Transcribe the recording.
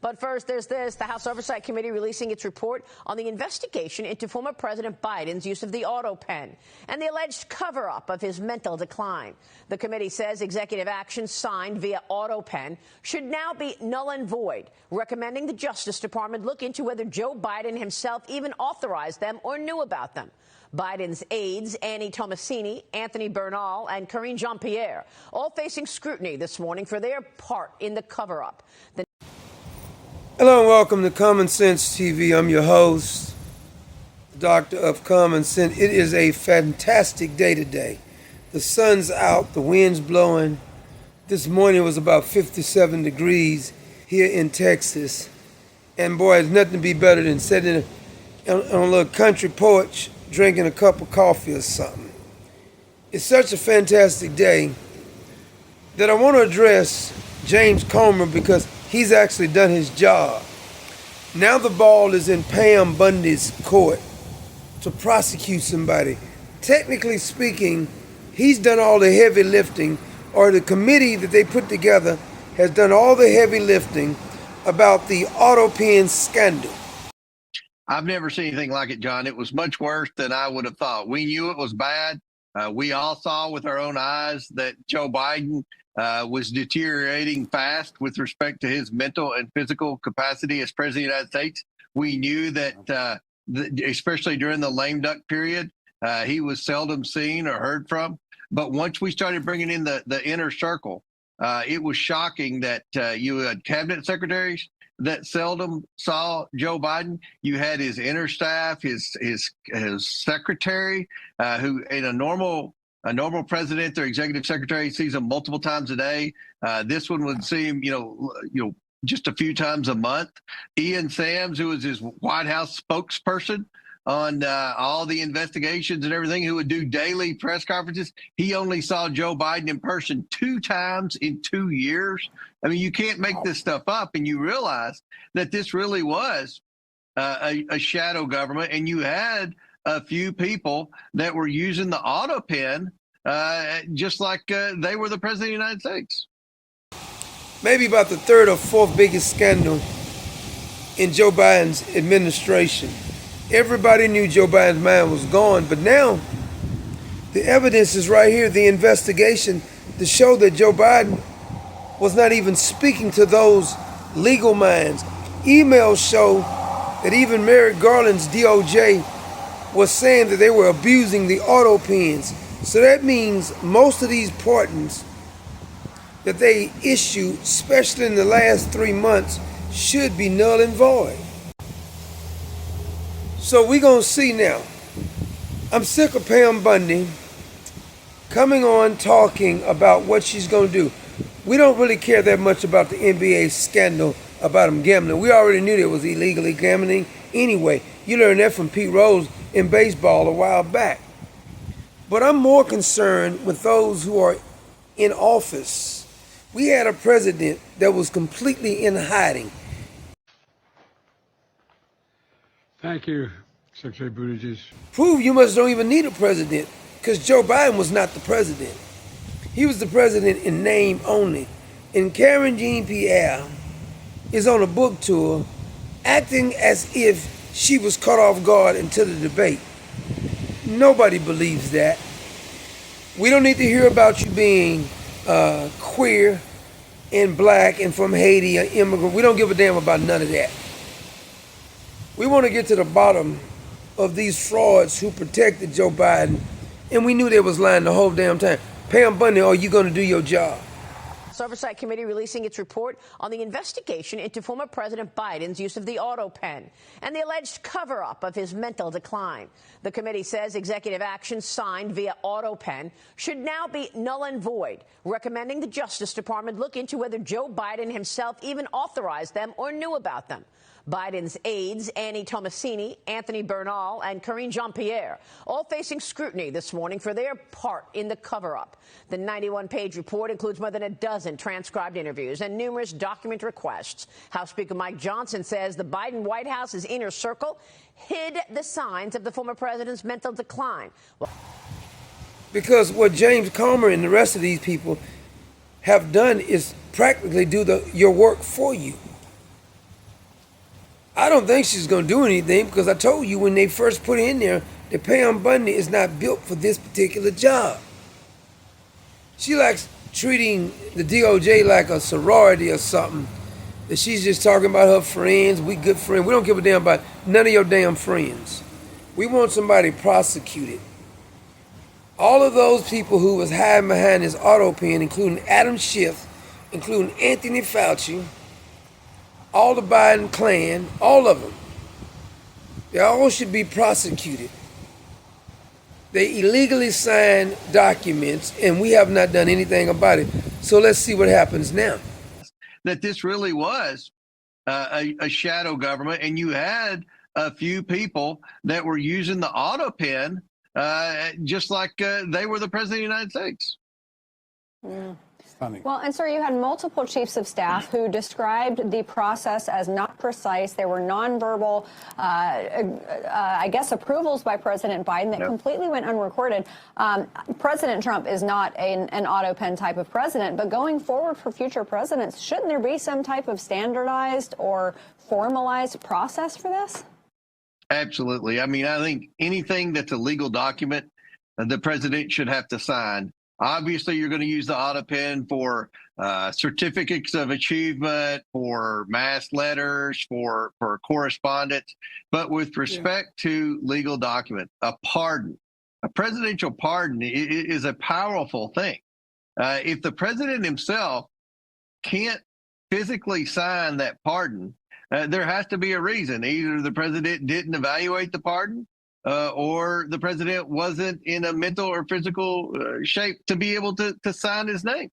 But first, there's this. The House Oversight Committee releasing its report on the investigation into former President Biden's use of the Autopen and the alleged cover-up of his mental decline. The committee says executive actions signed via Autopen should now be null and void, recommending the Justice Department look into whether Joe Biden himself even authorized them or knew about them. Biden's aides, Annie Tomasini, Anthony Bernal, and Karine Jean-Pierre, all facing scrutiny this morning for their part in the cover-up. Hello and welcome to Common Sense TV. I'm your host, Doctor of Common Sense. It is a fantastic day today. The sun's out, the wind's blowing. This morning it was about 57 degrees here in Texas. And boy, there's nothing to be better than sitting on a little country porch drinking a cup of coffee or something. It's such a fantastic day that I want to address James Comer because he's actually done his job. Now the ball is in Pam Bondi's court to prosecute somebody. Technically speaking, he's done all the heavy lifting, or the committee that they put together has done all the heavy lifting about the Autopen scandal. I've never seen anything like it, John. It was much worse than I would have thought. We knew it was bad. We all saw with our own eyes that Joe Biden was deteriorating fast with respect to his mental and physical capacity as president of the United States. We knew that, especially during the lame duck period, he was seldom seen or heard from. But once we started bringing in the inner circle, it was shocking that you had cabinet secretaries that seldom saw Joe Biden. You had his inner staff, his secretary, who in a normal president or executive secretary sees him multiple times a day. This one would see him, just a few times a month. Ian Sams, who was his White House spokesperson on all the investigations and everything, who would do daily press conferences. He only saw Joe Biden in person 2 times in 2 years. I mean, you can't make this stuff up, and you realize that this really was a shadow government, and you had a few people that were using the Autopen just like they were the president of the United States. Maybe about the 3rd or 4th biggest scandal in Joe Biden's administration. Everybody knew Joe Biden's mind was gone, but now the evidence is right here, the investigation to show that Joe Biden was not even speaking to those legal minds. Emails show that even Merrick Garland's DOJ was saying that they were abusing the Autopens. So that means most of these pardons that they issued, especially in the last 3 months, should be null and void. So we're going to see now. I'm sick of Pam Bondi coming on talking about what she's going to do. We don't really care that much about the NBA scandal about them gambling. We already knew there was illegally gambling anyway. You learned that from Pete Rose in baseball a while back. But I'm more concerned with those who are in office. We had a president that was completely in hiding. Thank you, Secretary Buttigieg. Prove you must don't even need a president, because Joe Biden was not the president. He was the president in name only. And Karine Jean-Pierre is on a book tour acting as if she was caught off guard until the debate. Nobody believes that. We don't need to hear about you being queer and black and from Haiti or immigrant. We don't give a damn about none of that. We want to get to the bottom of these frauds who protected Joe Biden, and we knew they was lying the whole damn time. Pam Bondi, are you going to do your job? The Oversight Committee releasing its report on the investigation into former President Biden's use of the Autopen and the alleged cover-up of his mental decline. The committee says executive actions signed via Autopen should now be null and void, recommending the Justice Department look into whether Joe Biden himself even authorized them or knew about them. Biden's aides, Annie Tomasini, Anthony Bernal, and Karine Jean-Pierre, all facing scrutiny this morning for their part in the cover-up. The 91-page report includes more than a dozen transcribed interviews and numerous document requests. House Speaker Mike Johnson says the Biden White House's inner circle hid the signs of the former president's mental decline. Because what James Comer and the rest of these people have done is practically do your work for you. don't think she's going to do anything because I told you when they first put her in there that Pam Bondi is not built for this particular job. She likes treating the DOJ like a sorority or something. That she's just talking about her friends. We good friends. We don't give a damn about none of your damn friends. We want somebody prosecuted. All of those people who was hiding behind this Autopen, including Adam Schiff, including Anthony Fauci, all the Biden clan, all of them, they all should be prosecuted. They illegally signed documents, and we have not done anything about it. So let's see what happens now. That this really was a shadow government, and you had a few people that were using the Autopen just like they were the president of the United States. Mm. Well, and sir, you had multiple chiefs of staff who described the process as not precise. There were nonverbal, I guess, approvals by President Biden that completely went unrecorded. President Trump is not an Autopen type of president, but going forward for future presidents, shouldn't there be some type of standardized or formalized process for this? Absolutely. I mean, I think anything that's a legal document, the president should have to sign. Obviously, you're going to use the Autopen for certificates of achievement, for mass letters, for correspondence. But with respect to legal document, a pardon, a presidential pardon is a powerful thing. If the president himself can't physically sign that pardon, there has to be a reason. Either the president didn't evaluate the pardon, or the president wasn't in a mental or physical shape to be able to sign his name.